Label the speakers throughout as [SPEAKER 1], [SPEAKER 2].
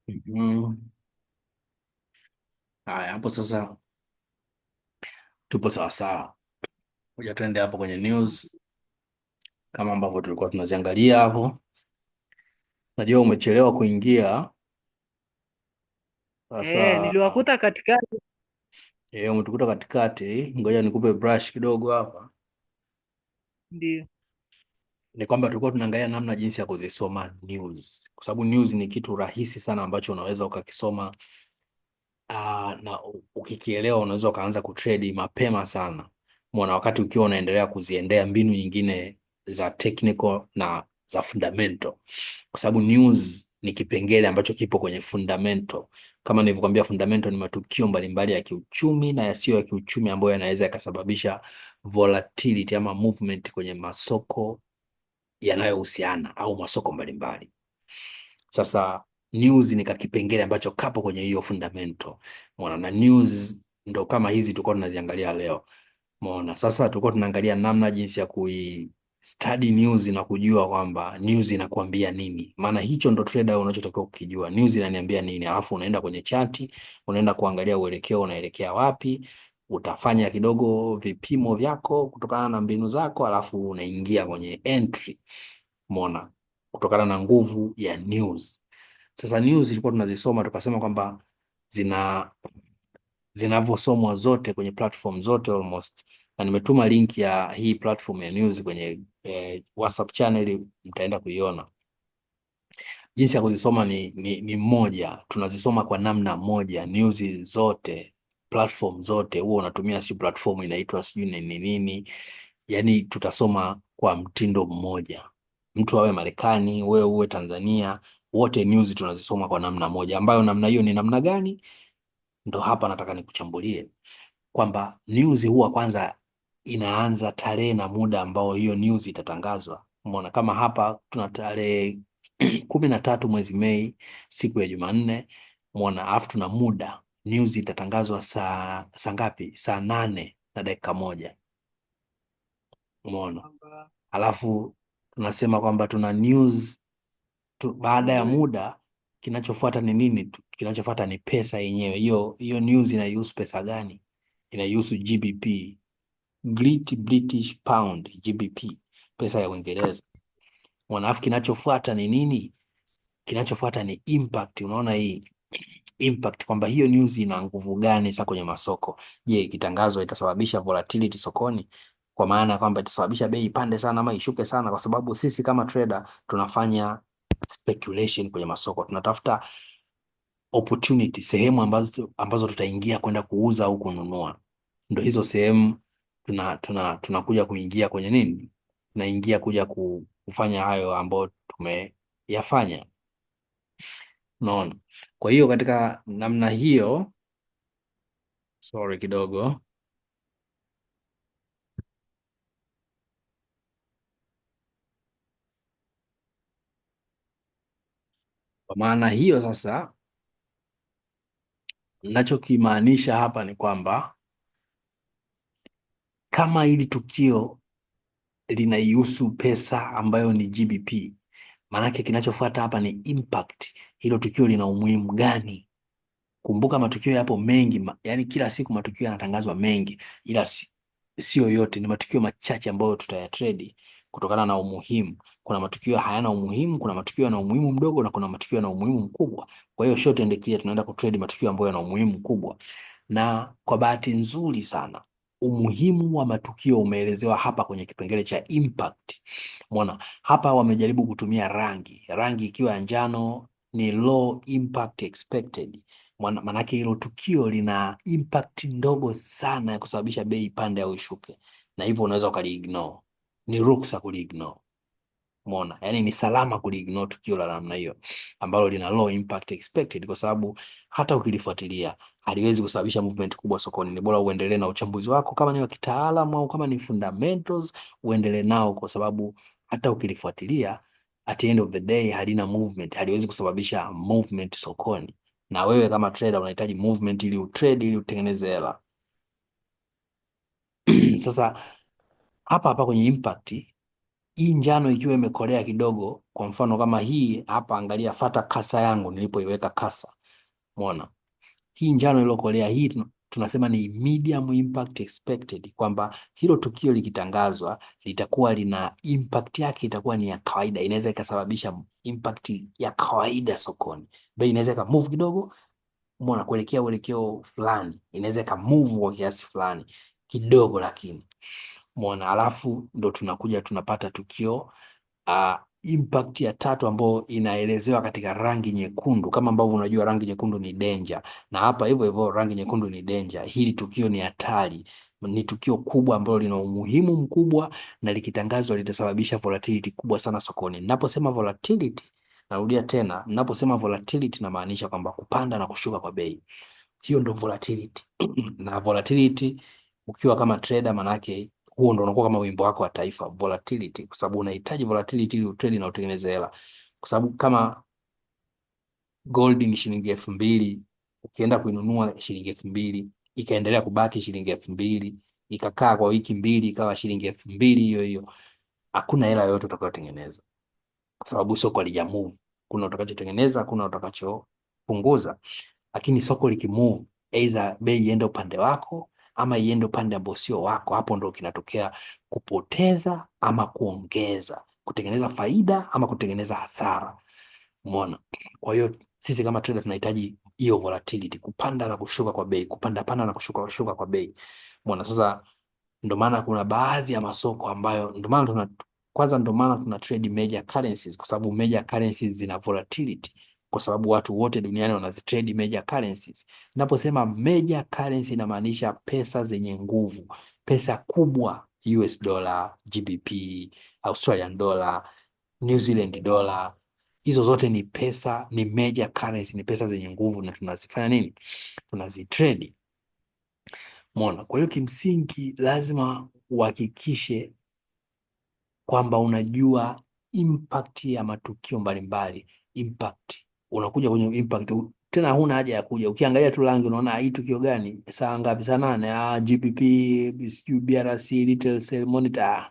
[SPEAKER 1] Mhm. Haya, hapo sasa tupo sawa sawa. Ngoja tuende hapo kwenye news kama ambavyo tulikuwa tunaziangalia hapo. Najua umechelewa kuingia sasa.
[SPEAKER 2] Niliwakuta katikati.
[SPEAKER 1] Umetukuta katikati, ngoja nikupe brush kidogo hapa.
[SPEAKER 2] Ndio.
[SPEAKER 1] Ni kwamba tulikuwa tunaangalia namna jinsi ya kuzisoma news, kwa sababu news ni kitu rahisi sana ambacho unaweza ukakisoma. Na ukikielewa unaweza ukaanza kutrade mapema sana mwana, wakati ukiwa unaendelea kuziendea mbinu nyingine za technical na za fundamental, kwa sababu news ni kipengele ambacho kipo kwenye fundamental. Kama nilivyokuambia, fundamental ni matukio mbalimbali ya kiuchumi na yasiyo ya kiuchumi ambayo yanaweza yakasababisha volatility ama movement kwenye masoko yanayohusiana au masoko mbalimbali. Sasa news ni kakipengele ambacho kapo kwenye hiyo fundamental. Umeona, na news ndo kama hizi tulikuwa tunaziangalia leo. Umeona, sasa tulikuwa tunaangalia namna jinsi ya study news na kujua kwamba news inakuambia nini. Maana hicho ndo trader unachotakiwa kukijua. News inaniambia nini? Alafu unaenda kwenye chati, unaenda kuangalia uelekeo unaelekea wapi, utafanya kidogo vipimo vyako kutokana na mbinu zako, alafu unaingia kwenye entry. Umeona, kutokana na nguvu ya news. Sasa news ilikuwa tunazisoma tukasema kwamba zina zinavyosomwa zote kwenye platform zote almost, na nimetuma link ya hii platform ya news kwenye WhatsApp channel, mtaenda kuiona. Jinsi ya kuzisoma ni moja, tunazisoma kwa namna moja news zote, platform zote. Huo unatumia si platform inaitwa sijui ni nini, yani tutasoma kwa mtindo mmoja, mtu awe Marekani, wewe uwe Tanzania, wote news tunazisoma kwa namna moja, ambayo namna hiyo ni namna gani? Ndo hapa nataka nikuchambulie kwamba news huwa kwanza inaanza tarehe na muda ambao hiyo news itatangazwa. Umeona, kama hapa tuna tarehe 13 mwezi Mei, siku ya Jumanne. Umeona, alafu tuna muda, news itatangazwa saa ngapi? Saa 8:01. Umeona,
[SPEAKER 2] Kwamba
[SPEAKER 1] alafu tunasema kwamba tuna news baada ya muda. Kinachofuata ni nini? Kinachofuata ni pesa yenyewe. Hiyo news inahusu pesa gani? Inahusu GBP, Great British Pound, GBP, pesa ya Uingereza. Alafu kinachofuata ni nini? Kinachofuata ni impact. Unaona hii impact, kwamba hiyo news ina nguvu gani sasa kwenye masoko. Je, ikitangazwa itasababisha volatility sokoni, kwa maana kwamba itasababisha bei ipande sana ama ishuke sana? Kwa sababu sisi kama trader tunafanya speculation kwenye masoko, tunatafuta opportunity, sehemu ambazo tutaingia kwenda kuuza au kununua. Ndo hizo sehemu tunakuja kuingia kwenye nini, tunaingia kuja kufanya hayo ambayo tumeyafanya. Unaona, kwa hiyo katika namna hiyo, sorry kidogo, kwa maana hiyo sasa, ninachokimaanisha hapa ni kwamba kama hili tukio linaihusu pesa ambayo ni GBP, maanake kinachofuata hapa ni impact. Hilo tukio lina umuhimu gani? Kumbuka matukio yapo mengi, yani kila siku matukio yanatangazwa mengi, ila sio yote. Ni matukio machache ambayo tutayatredi kutokana na umuhimu. Kuna matukio hayana umuhimu, kuna matukio yana umuhimu mdogo, na kuna matukio yana umuhimu mkubwa. Kwa hiyo short and clear, tunaenda kutredi matukio ambayo yana umuhimu mkubwa, na kwa bahati nzuri sana umuhimu wa matukio umeelezewa hapa kwenye kipengele cha impact. Umeona hapa wamejaribu kutumia rangi ikiwa ya njano ni low impact expected. Manake hilo tukio lina impact ndogo sana ya kusababisha bei ipande au ishuke, na hivyo unaweza ukaliignore. Ni ruksa kuliignore. Umeona, yani ni salama kuliignore tukio la namna hiyo ambalo lina low impact expected, kwa sababu hata ukilifuatilia haliwezi kusababisha movement kubwa sokoni. Ni bora uendelee na uchambuzi wako, kama ni wa kitaalamu au kama ni fundamentals, uendelee nao, kwa sababu hata ukilifuatilia at the end of the day halina movement, haliwezi kusababisha movement sokoni, na wewe kama trader unahitaji movement ili utrade, ili utengeneze hela. Sasa hapa hapa kwenye impact Hii njano ikiwa imekolea kidogo, kwa mfano kama hii hapa, angalia, fata kasa yangu nilipoiweka kasa, umeona hii njano iliyokolea hii tunasema ni medium impact expected, kwamba hilo tukio likitangazwa litakuwa lina impact yake itakuwa ni ya kawaida, inaweza ikasababisha impact ya kawaida sokoni. Bei inaweza ika move kidogo, umeona, kuelekea uelekeo fulani, inaweza ika move kwa kiasi fulani kidogo, lakini umeona, alafu ndo tunakuja tunapata tukio impact ya tatu ambayo inaelezewa katika rangi nyekundu, kama ambavyo unajua rangi nyekundu ni danger, na hapa hivyo hivyo rangi nyekundu ni danger. Hili tukio ni hatari, ni tukio kubwa ambalo lina umuhimu mkubwa, na likitangazwa litasababisha volatility kubwa sana sokoni. Ninaposema volatility, narudia tena, ninaposema volatility namaanisha kwamba kupanda na kushuka kwa bei. Hiyo ndo volatility. Na volatility ukiwa kama trader, manake huo ndo unakuwa kama wimbo wako wa taifa, volatility, kwa sababu unahitaji volatility ili utrade na utengeneze hela. Kwa sababu kama gold ni shilingi 2,000, ukienda kuinunua shilingi 2,000, ikaendelea kubaki shilingi 2,000, ikakaa kwa wiki mbili ikawa shilingi 2,000 hiyo hiyo, hakuna hela yoyote utakayotengeneza, kwa sababu soko halija move. Kuna utakachotengeneza, kuna utakachopunguza. Lakini soko likimove, either bei iende upande wako ama iende upande ambao sio wako, hapo ndo kinatokea kupoteza ama kuongeza, kutengeneza faida ama kutengeneza hasara. Umeona? Kwa hiyo sisi kama trader tunahitaji hiyo volatility, kupanda na kushuka kwa bei, kupanda panda na kushuka kwa bei. Umeona? Sasa ndo maana kuna baadhi ya masoko ambayo ndo maana tuna trade major currencies, kwa sababu major currencies zina volatility, kwa sababu watu wote duniani wanazitrade major currencies. Naposema major currency inamaanisha pesa zenye nguvu, pesa kubwa, US dollar, GBP, Australian dollar, New Zealand dollar. Hizo zote ni pesa, ni major currency, ni pesa zenye nguvu, na tunazifanya nini? Tunazitrade. Umeona? Kwa hiyo kimsingi lazima uhakikishe kwamba unajua impact ya matukio mbalimbali. Impact, unakuja kwenye impact, tena huna haja ya kuja ukiangalia tu rangi unaona hii tukio gani, saa ngapi, saa 8, GBP, sijui BRC, retail sale monitor,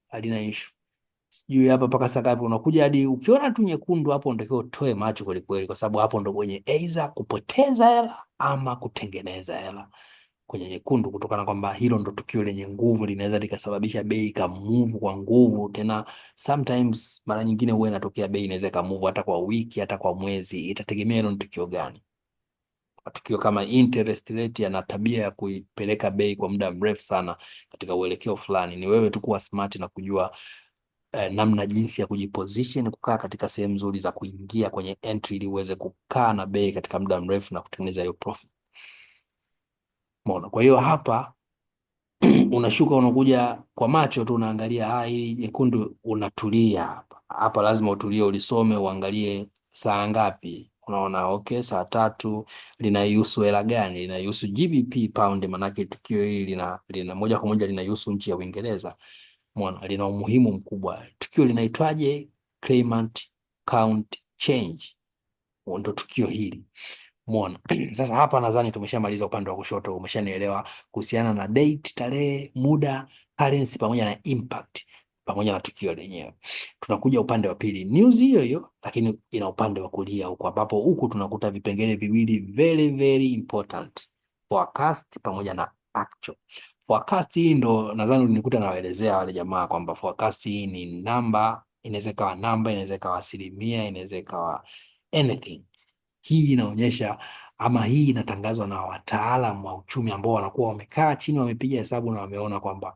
[SPEAKER 1] halina issue, sijui hapa mpaka saa ngapi. Unakuja hadi ukiona tu nyekundu, hapo ndio utoe macho kweli kweli, kwa sababu hapo ndo kwenye either kupoteza hela ama kutengeneza hela kwenye nyekundu, kutokana kwamba hilo ndo tukio lenye nguvu, linaweza likasababisha bei ikamuvu kwa nguvu. Tena sometimes, mara nyingine huwa inatokea bei inaweza ikamuvu hata kwa wiki, hata kwa mwezi, itategemea hilo ni tukio gani. Matukio kama interest rate yana tabia ya kuipeleka bei kwa muda mrefu sana katika uelekeo fulani. Ni wewe tu kuwa smart na kujua namna jinsi ya kujiposition, kukaa katika sehemu nzuri za kuingia kwenye entry, ili uweze kukaa na bei katika muda mrefu na kutengeneza hiyo profit. Umeona? Kwa hiyo hapa unashuka, unakuja kwa macho tu unaangalia, hii nyekundu, unatulia hapa hapa. Lazima utulie, ulisome, uangalie saa ngapi. Unaona, okay, saa 3. Linahusu hela gani? Linahusu GBP pound, manake tukio hili lina moja kwa moja linahusu nchi ya Uingereza. Umeona, lina umuhimu mkubwa. Tukio linaitwaje? Claimant Count Change, ndo tukio hili. Umeona? Sasa hapa nadhani tumeshamaliza upande wa kushoto, umeshanielewa kuhusiana na date, tarehe, muda, currency pamoja na impact pamoja na tukio lenyewe. Tunakuja upande wa pili, news hiyo hiyo, lakini ina upande wa kulia huko, ambapo huku tunakuta vipengele viwili very very important, forecast pamoja na actual. Forecast hii ndo nadhani ulinikuta nawaelezea wale jamaa kwamba forecast hii ni namba, inaweza ikawa namba, inaweza ikawa asilimia, inaweza ikawa anything. Hii inaonyesha ama hii inatangazwa na wataalamu wa uchumi ambao wanakuwa wamekaa chini, wamepiga hesabu na wameona kwamba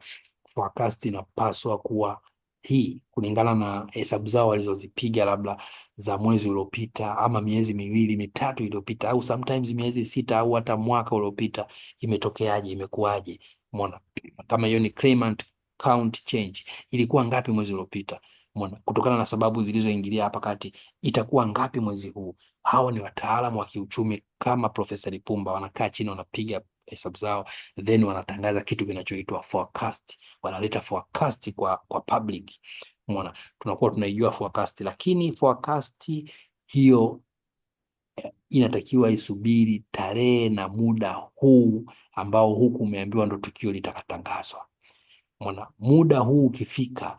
[SPEAKER 1] forecast inapaswa kuwa hii, kulingana na hesabu zao walizozipiga, labda za mwezi uliopita ama miezi 2 3 iliyopita, au sometimes miezi 6 au hata mwaka uliopita. Imetokeaje? Imekuwaje? Umeona? Kama hiyo ni claimant count change, ilikuwa ngapi mwezi uliopita? Umeona? Kutokana na sababu zilizoingilia hapa kati, itakuwa ngapi mwezi huu? Hawa ni wataalamu wa kiuchumi kama Profesa Lipumba, wanakaa chini, wanapiga hesabu zao, then wanatangaza kitu kinachoitwa forecast. Wanaleta forecast kwa public. Umeona? Tunakuwa tunaijua forecast, lakini forecast hiyo inatakiwa isubiri tarehe na muda huu ambao huku umeambiwa ndo tukio litakatangazwa. Umeona? Muda huu ukifika,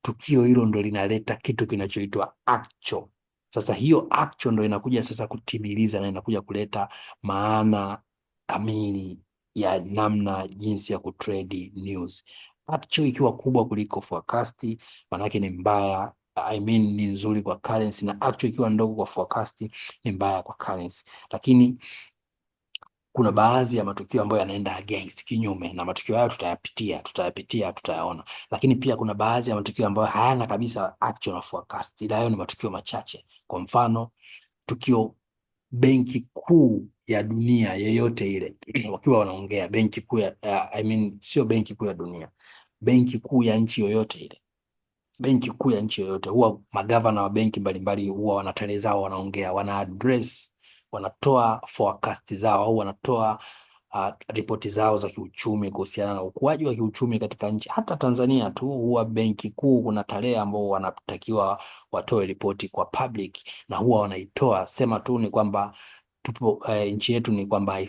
[SPEAKER 1] tukio hilo ndo linaleta kitu kinachoitwa actual. Sasa hiyo actual ndo inakuja sasa kutimiliza na inakuja kuleta maana kamili ya namna jinsi ya kutrade news. Actual ikiwa kubwa kuliko forecast, maanake ni mbaya. I mean, ni nzuri kwa currency, na actual ikiwa ndogo kwa forecast ni mbaya kwa currency. Lakini kuna baadhi ya matukio ambayo yanaenda against, kinyume, na matukio hayo tutayaona. Lakini pia kuna baadhi ya matukio ambayo hayana kabisa actual na forecast, ila hayo ni matukio machache. Kwa mfano, tukio benki kuu ya dunia yeyote ile wakiwa wanaongea, benki kuu ya I mean, sio benki kuu ya dunia, benki kuu ya nchi yoyote ile, benki kuu ya nchi yoyote, huwa magavana wa benki mbalimbali huwa wana tarehe zao, wanaongea, wana address, wanatoa forecast zao au wanatoa ripoti zao za kiuchumi kuhusiana na ukuaji wa kiuchumi katika nchi. Hata Tanzania tu huwa benki kuu kuna tarehe ambao wanatakiwa watoe ripoti kwa public, na huwa wanaitoa. Sema tu ni kwamba tupo nchi yetu ni kwamba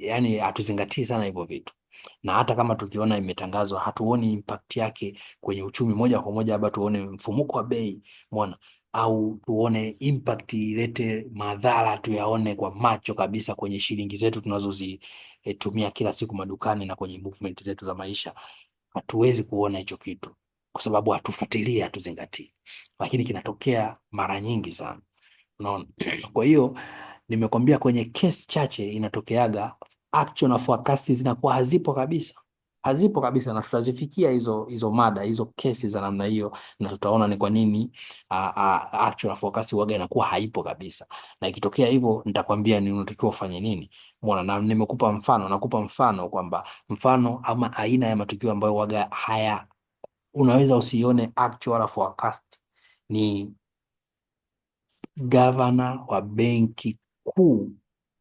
[SPEAKER 1] yani hatuzingatii sana hivyo vitu, na hata kama tukiona imetangazwa hatuoni impact yake kwenye uchumi moja kwa moja, labda tuone mfumuko wa bei, umeona, au tuone impact ilete madhara tuyaone kwa macho kabisa kwenye shilingi zetu tunazozitumia kila siku madukani na kwenye movement zetu za maisha. Hatuwezi kuona hicho kitu kwa sababu hatufuatilii, hatuzingatii, lakini kinatokea mara nyingi sana, unaona. Kwa hiyo nimekwambia kwenye kesi chache inatokeaga actual na forecast zinakuwa hazipo kabisa, hazipo kabisa, na tutazifikia hizo mada, hizo kesi za namna hiyo, na tutaona ni kwa nini actual na forecast waga inakuwa haipo kabisa. Na ikitokea hivyo nitakwambia ni unatakiwa ufanye nini. Mbona, na nimekupa mfano, nakupa mfano kwamba mfano ama aina ya matukio ambayo waga haya unaweza usione actual wala forecast ni gavana wa benki kuu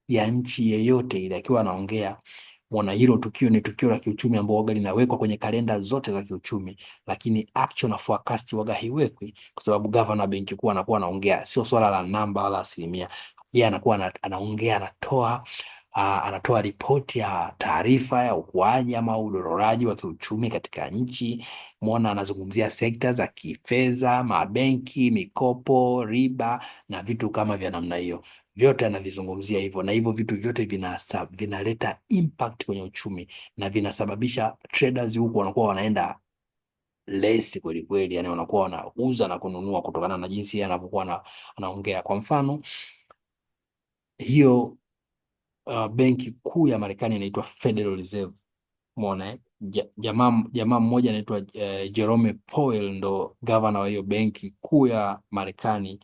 [SPEAKER 1] ya nchi yeyote ile akiwa anaongea. Mwana, hilo tukio ni tukio la kiuchumi ambao waga linawekwa kwenye kalenda zote za kiuchumi, lakini actual na forecast waga haiwekwi, kwa sababu gavana wa benki kuu anakuwa anaongea, sio swala la namba wala asilimia. Yeye anakuwa anaongea, anatoa ripoti ya taarifa ya ukuaji ama udororaji wa kiuchumi katika nchi. Muona, anazungumzia sekta za kifedha, mabenki, mikopo, riba na vitu kama vya namna hiyo, vyote anavizungumzia hivyo, na hivyo vitu vyote vinaleta impact kwenye uchumi na vinasababisha traders huku wanakuwa wanaenda less kweli kweli, yani wanakuwa wanauza na kununua kutokana na jinsi yeye anapokuwa anaongea. Kwa mfano hiyo benki kuu ya Marekani inaitwa Federal Reserve. Umeona, jamaa mmoja anaitwa Jerome Powell ndo governor wa hiyo benki kuu ya Marekani,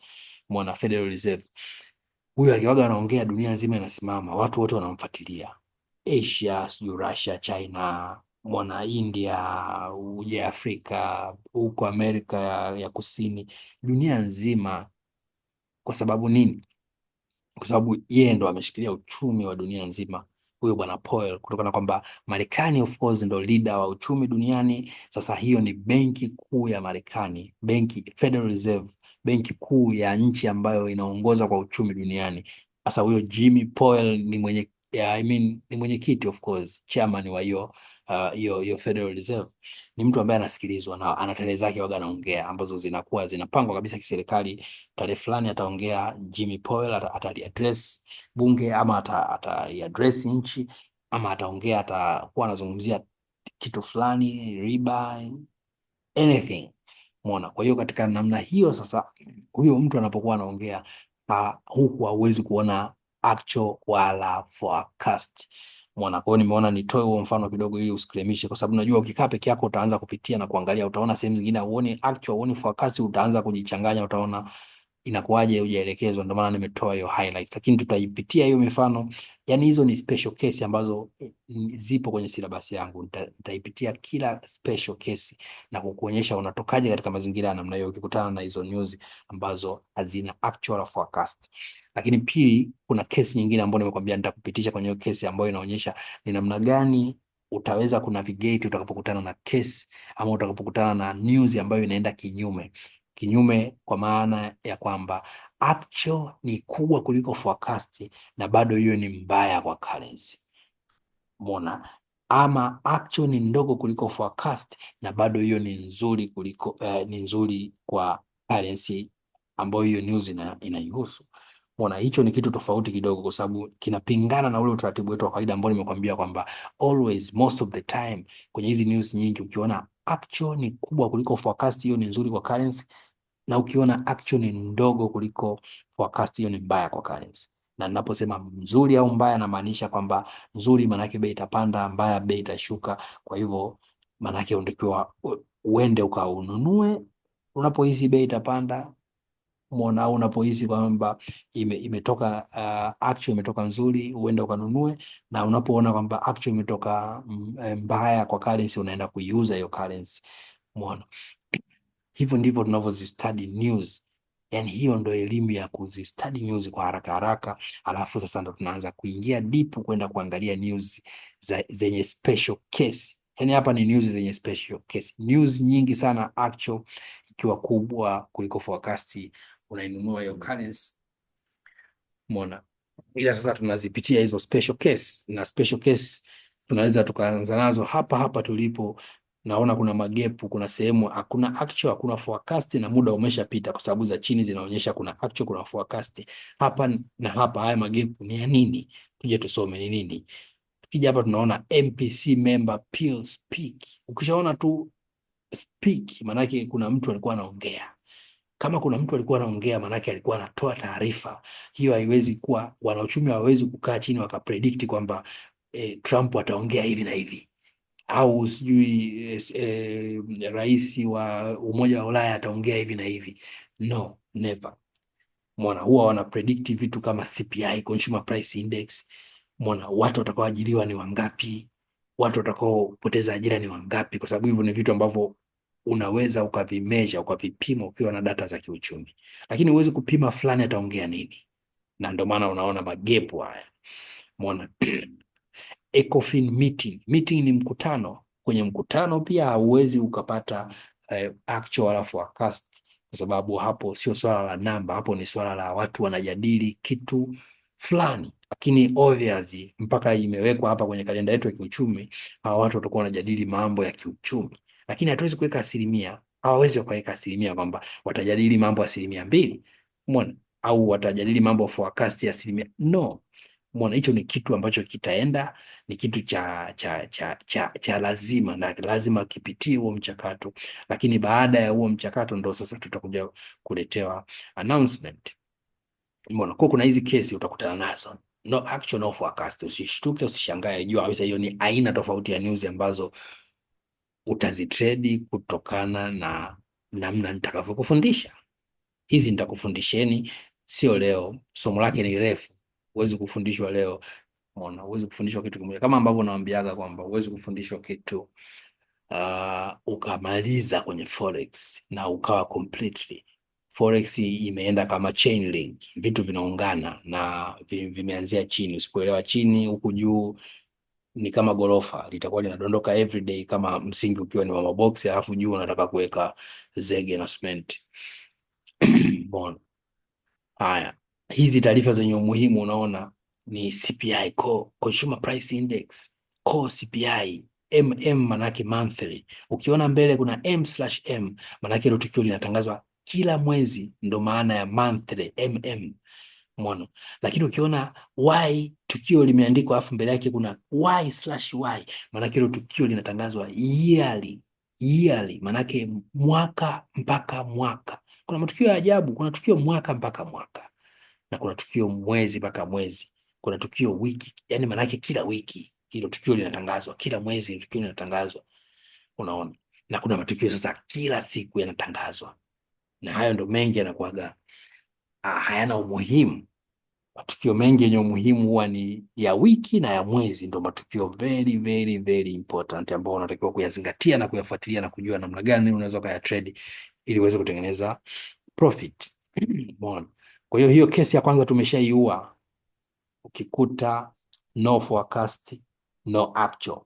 [SPEAKER 1] mwana Federal Reserve. Huyo akiwaga anaongea, dunia nzima inasimama, watu wote wanamfuatilia, Asia, sijui Russia, China, mwana India, uje Afrika, huko Amerika ya Kusini, dunia nzima. Kwa sababu nini? Kwa sababu yeye ndo ameshikilia uchumi wa dunia nzima, huyo bwana Powell, kutokana kwamba Marekani of course ndo leader wa uchumi duniani. Sasa hiyo ni benki kuu ya Marekani, benki Federal Reserve, benki kuu ya nchi ambayo inaongoza kwa uchumi duniani. Sasa huyo Jimmy Powell ni ni mwenyekiti of course, chairman wa hiyo Federal Reserve. Ni mtu ambaye anasikilizwa na ana tarehe zake waga anaongea, ambazo zinakuwa zinapangwa kabisa kiserikali. Tarehe fulani ataongea Jimmy Powell, ataliaddress bunge ama ataiaddress nchi, ama ataongea, atakuwa anazungumzia kitu fulani, riba, anything. Umeona? Kwa hiyo katika namna hiyo sasa, huyo mtu anapokuwa anaongea huku hauwezi kuona actual wala forecast. Umeona? Kwa hiyo nimeona nitoe huo mfano kidogo ili usiklemishe, kwa sababu najua ukikaa peke yako utaanza kupitia na kuangalia, utaona sehemu zingine huoni actual, huoni forecast, utaanza kujichanganya, utaona inakuwaje hujaelekezwa. Ndio maana nimetoa hiyo highlights, lakini tutaipitia hiyo mifano. Yani hizo ni special case ambazo zipo kwenye syllabus yangu. Nitaipitia kila special case na kukuonyesha unatokaje katika mazingira ya namna hiyo ukikutana na hizo news ambazo hazina actual forecast. Lakini pili, kuna case nyingine ambayo nimekwambia nitakupitisha kwenye hiyo case ambayo inaonyesha ni namna gani utaweza kunavigate utakapokutana na case ama utakapokutana na news ambayo inaenda kinyume, kwa maana ya kwamba actual ni kubwa kuliko forecast na bado hiyo ni mbaya kwa currency. Umeona? ama actual ni ndogo kuliko forecast, na bado hiyo ni nzuri kuliko ni nzuri kwa currency ambayo hiyo news inaihusu. Mbona hicho ni kitu tofauti kidogo, kwa sababu kinapingana na ule utaratibu wetu wa kawaida ambao nimekwambia kwamba always most of the time kwenye hizi news nyingi ukiona actual ni kubwa kuliko forecast, hiyo ni nzuri kwa currency, na ukiona actual ni ndogo kuliko forecast, hiyo ni mbaya kwa currency. Na ninaposema mzuri au mbaya, namaanisha kwamba nzuri maanake bei itapanda, mbaya bei itashuka. Kwa hivyo maanake unatakiwa uende ukaununue unapohisi bei itapanda, umeona, au unapohisi kwamba imetoka actual imetoka nzuri, uende ukanunue, na unapoona kwamba actual imetoka mbaya kwa currency, unaenda kuiuza hiyo currency, umeona. Hivyo ndivyo tunavyozistudy news. Yani hiyo ndo elimu ya kuzistudy news kwa haraka haraka, alafu sasa ndo tunaanza kuingia deep kwenda kuangalia news zenye special case. Yani hapa ni news zenye special case. News nyingi sana actual ikiwa kubwa kuliko forecast, unainunua hiyo currency, umeona. Ila sasa tunazipitia hizo special case, na special case tunaweza tukaanza nazo hapa hapa tulipo. Naona kuna magepu, kuna sehemu hakuna actual, hakuna forecast, na muda umeshapita, kwa sababu za chini zinaonyesha kuna actual, kuna forecast. Hapa na hapa, haya magepu ni ya nini? Tuje tusome ni nini. Tukija hapa tunaona MPC member Pill speak. Ukishaona tu speak, maanake kuna mtu alikuwa anaongea. Kama kuna mtu alikuwa anaongea, maanake alikuwa anatoa taarifa. Hiyo haiwezi kuwa, wanauchumi hawawezi kukaa chini wakapredict kwamba Trump ataongea hivi na hivi, au sijui rais wa Umoja wa Ulaya ataongea hivi na hivi. No, never. Mwana huwa wana predict vitu kama CPI, Consumer Price Index. Mwana watu watakaoajiriwa ni wangapi, watu watakaopoteza ajira ni wangapi, kwa sababu hivyo ni vitu ambavyo unaweza ukavimesha ukavipima ukiwa na data za kiuchumi, lakini huwezi kupima fulani ataongea nini. Na ndio maana unaona magepu haya. Mwana ECOFIN meeting. Meeting ni mkutano. Kwenye mkutano pia hauwezi ukapata actual wala forecast, kwa sababu hapo sio swala la namba, hapo ni swala la watu wanajadili kitu fulani. Lakini obviously mpaka imewekwa hapa kwenye kalenda yetu ya kiuchumi, hawa watu watakuwa wanajadili mambo ya kiuchumi, lakini hatuwezi kuweka asilimia. Hawawezi wakaweka asilimia kwamba watajadili mambo 2%, umeona, au watajadili mambo forecast ya 1%. No, umeona, hicho ni kitu ambacho kitaenda, ni kitu cha lazima, na lazima kipitie huo mchakato, lakini baada ya huo mchakato ndo sasa tutakuja kuletewa announcement. Umeona, kwa kuna hizi kesi utakutana nazo, no actual no forecast. Usishtuke, usishangae, jua kabisa hiyo ni aina tofauti ya news ambazo utazitredi kutokana na namna nitakavyokufundisha. Hizi nitakufundisheni sio leo, somo lake ni refu, huwezi kufundishwa leo. Umeona, huwezi kufundishwa kitu kimoja, kama ambavyo naambiaga kwamba huwezi kufundishwa kitu ukamaliza kwenye forex na ukawa completely. Forex imeenda kama chain link, vitu vinaungana na vimeanzia chini. Usipoelewa chini, huku juu ni kama gorofa litakuwa linadondoka everyday, kama msingi ukiwa ni wa maboksi, alafu juu unataka kuweka zege na cement. Bon, haya, hizi taarifa zenye umuhimu unaona ni CPI, Core Consumer Price Index, Core CPI, manake monthly. Ukiona mbele kuna M/M, manake hilo tukio linatangazwa kila mwezi, ndo maana ya monthly Umeona, lakini ukiona Y tukio limeandikwa afu mbele yake kuna Y/Y, maanake hilo tukio linatangazwa yearly, maanake mwaka mpaka mwaka. Kuna matukio ya ajabu, kuna tukio mwaka mpaka mwaka, na kuna tukio mwezi mpaka mwezi, kuna tukio wiki, yani maanake kila wiki hilo tukio linatangazwa, kila mwezi tukio linatangazwa, unaona. Na kuna matukio sasa kila siku yanatangazwa, na hayo ndo mengi yanakuwaga hayana umuhimu. Matukio mengi yenye umuhimu huwa ni ya wiki na ya mwezi, ndo matukio very very very important ambayo unatakiwa kuyazingatia na kuyafuatilia na kujua namna gani unaweza kaya trade ili uweze kutengeneza profit. Umeona? Kwa hiyo hiyo kesi ya kwanza tumeshaiua. Ukikuta no forecast, no actual,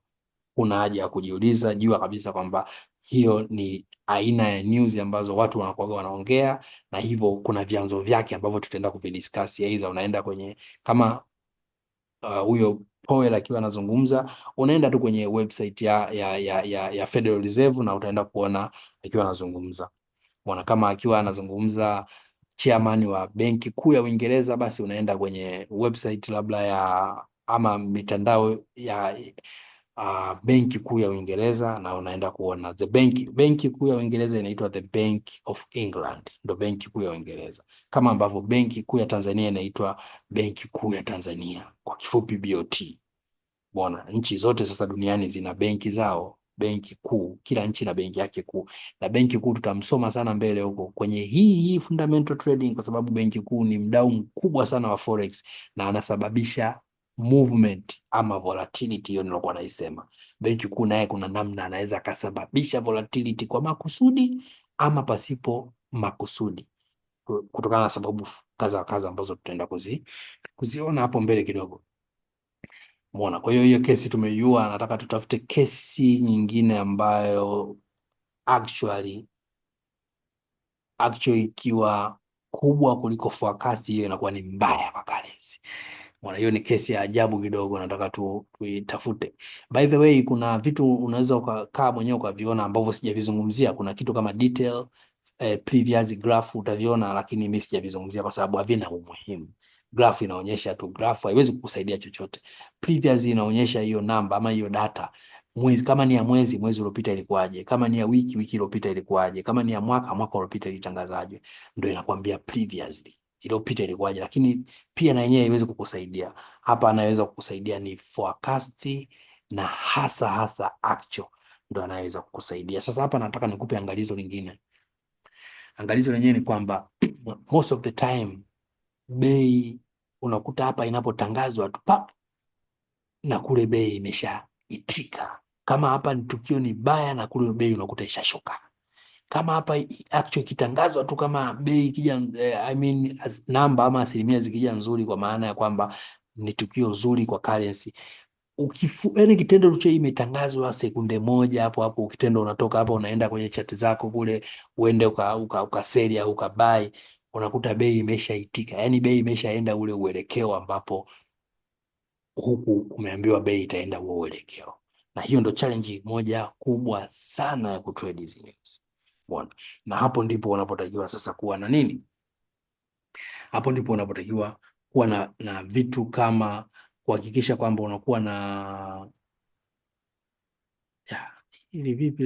[SPEAKER 1] kuna haja ya kujiuliza, jua kabisa kwamba hiyo ni aina ya news ambazo watu wanakuwa wanaongea, na hivyo kuna vyanzo vyake ambavyo tutaenda kuvidiscuss. Aidha unaenda kwenye kama huyo Powell akiwa anazungumza, unaenda tu kwenye website ya Federal Reserve na utaenda kuona akiwa anazungumza. Unaona, kama akiwa anazungumza chairman wa benki kuu ya Uingereza, basi unaenda kwenye website labda ama mitandao ya benki kuu ya Uingereza na unaenda kuona benki kuu ya Uingereza inaitwa the Bank of England, ndo benki kuu ya Uingereza, kama ambavyo benki kuu ya Tanzania inaitwa benki kuu ya Tanzania, kwa kifupi BOT. Bwana, nchi zote sasa duniani zina benki zao, benki kuu, kila nchi na benki yake kuu. Na benki kuu tutamsoma sana mbele huko kwenye hii fundamental trading, kwa sababu benki kuu ni mdau mkubwa sana wa forex na anasababisha movement ama volatility. Hiyo nilokuwa naisema, benki kuu naye kuna namna anaweza akasababisha volatility kwa makusudi ama pasipo makusudi, kutokana na sababu kadha wa kadha ambazo tutaenda kuziona hapo mbele kidogo. Umeona? Kwa hiyo kesi tumeiua, nataka tutafute kesi nyingine ambayo actually ikiwa kubwa kuliko forecast, hiyo inakuwa ni mbaya kwa currency. Umeona? Hiyo ni kesi ya ajabu kidogo, nataka tuitafute. By the way, kuna vitu unaweza ukakaa mwenyewe ukaviona ambavyo sijavizungumzia. Kuna kitu kama detail previous graph utaviona, lakini mimi sijavizungumzia kwa sababu havina umuhimu. Graph inaonyesha tu, graph haiwezi kukusaidia chochote. Previous inaonyesha hiyo namba ama hiyo data, mwezi, kama ni ya mwezi uliopita ilikuwaje, kama ni ya wiki iliyopita ilikuwaje, kama ni ya mwaka uliopita ilitangazaje, ndio inakwambia previously iliyopita ilikuwaje. Lakini pia na yenyewe haiwezi kukusaidia. Hapa anaweza kukusaidia ni forecast na hasa actual, ndio anaweza kukusaidia. Sasa hapa nataka nikupe angalizo lingine. Angalizo lenyewe ni kwamba most of the time bei unakuta hapa inapotangazwa tu pap, na kule bei imeshaitika. Kama hapa ni tukio ni baya, na kule bei unakuta ishashuka. Kama hapa actually ikitangazwa tu, kama bei ikija, I mean namba ama asilimia zikija nzuri, kwa maana ya kwamba ni tukio zuri kwa currency, yani kitendo tu imetangazwa sekunde moja, hapo kitendo unatoka hapa unaenda kwenye chat zako kule, uende ukaseli au ukabai, unakuta bei imeshaitika, yani bei imeshaenda ule uelekeo ambapo huku umeambiwa bei itaenda huo uelekeo. Na hiyo ndo challenge moja kubwa sana ya kutrade hizi news. Bwana, na hapo ndipo unapotakiwa sasa kuwa na nini? Hapo ndipo unapotakiwa kuwa na vitu kama kuhakikisha kwamba unakuwa na ili vipi